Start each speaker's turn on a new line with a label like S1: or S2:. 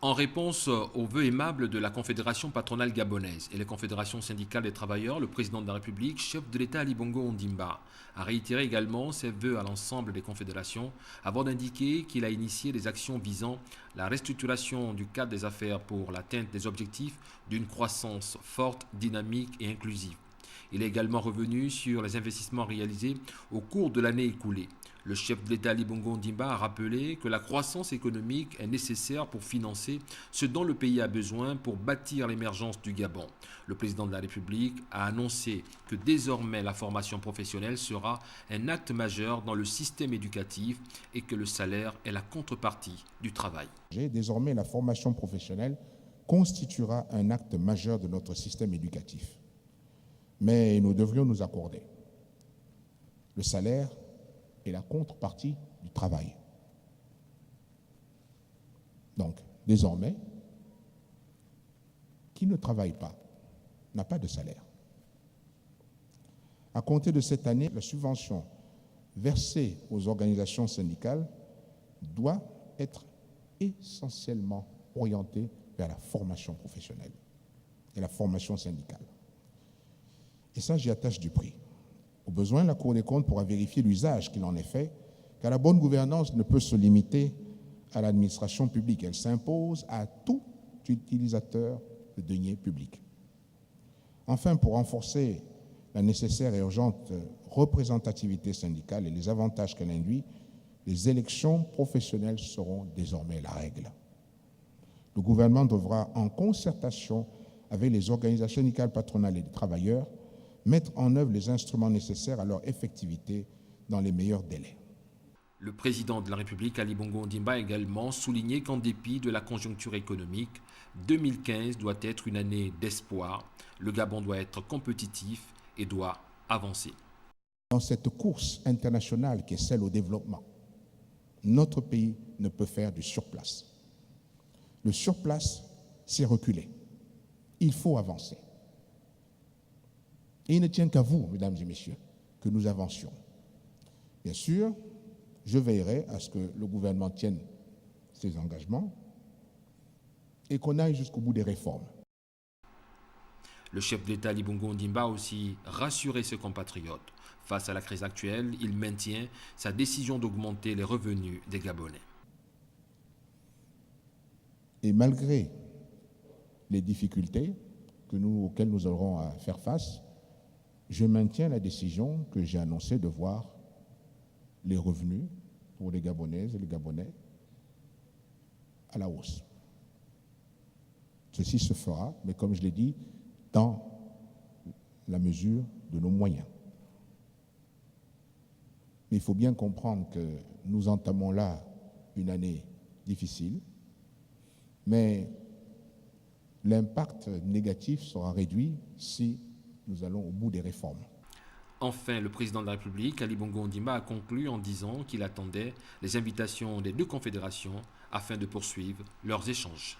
S1: En réponse aux vœux aimables de la Confédération patronale gabonaise et les confédérations syndicales des travailleurs, le président de la République, chef de l'État Ali Bongo Ondimba, a réitéré également ses vœux à l'ensemble des confédérations avant d'indiquer qu'il a initié des actions visant la restructuration du cadre des affaires pour l'atteinte des objectifs d'une croissance forte, dynamique et inclusive. Il est également revenu sur les investissements réalisés au cours de l'année écoulée. Le chef de l'État Ali Bongo Ondimba a rappelé que la croissance économique est nécessaire pour financer ce dont le pays a besoin pour bâtir l'émergence du Gabon. Le président de la République a annoncé que désormais la formation professionnelle sera un acte majeur dans le système éducatif et que le salaire est la contrepartie du travail.
S2: Désormais, la formation professionnelle constituera un acte majeur de notre système éducatif. Mais nous devrions nous accorder. Le salaire est la contrepartie du travail. Donc, désormais, qui ne travaille pas n'a pas de salaire. À compter de cette année, la subvention versée aux organisations syndicales doit être essentiellement orientée vers la formation professionnelle et la formation syndicale. Et ça, j'y attache du prix. Au besoin, la Cour des comptes pourra vérifier l'usage qu'il en est fait, car la bonne gouvernance ne peut se limiter à l'administration publique. Elle s'impose à tout utilisateur de deniers publics. Enfin, pour renforcer la nécessaire et urgente représentativité syndicale et les avantages qu'elle induit, les élections professionnelles seront désormais la règle. Le gouvernement devra, en concertation avec les organisations syndicales patronales et des travailleurs, mettre en œuvre les instruments nécessaires à leur effectivité dans les meilleurs délais.
S1: Le président de la République, Ali Bongo Ondimba, a également souligné qu'en dépit de la conjoncture économique, 2015 doit être une année d'espoir. Le Gabon doit être compétitif et doit avancer.
S2: Dans cette course internationale qui est celle au développement, notre pays ne peut faire du surplace. Le surplace, c'est reculer. Il faut avancer. Et il ne tient qu'à vous, mesdames et messieurs, que nous avancions. Bien sûr, je veillerai à ce que le gouvernement tienne ses engagements et qu'on aille jusqu'au bout des réformes.
S1: Le chef de l'État Ali Bongo Ondimba a aussi rassuré ses compatriotes. Face à la crise actuelle, il maintient sa décision d'augmenter les revenus des Gabonais.
S2: Et malgré les difficultés auxquelles nous aurons à faire face, je maintiens la décision que j'ai annoncée de voir les revenus pour les Gabonaises et les Gabonais à la hausse. Ceci se fera, mais comme je l'ai dit, dans la mesure de nos moyens. Mais il faut bien comprendre que nous entamons là une année difficile, mais l'impact négatif sera réduit si nous allons au bout des réformes.
S1: Enfin, le président de la République, Ali Bongo Ondimba, a conclu en disant qu'il attendait les invitations des deux confédérations afin de poursuivre leurs échanges.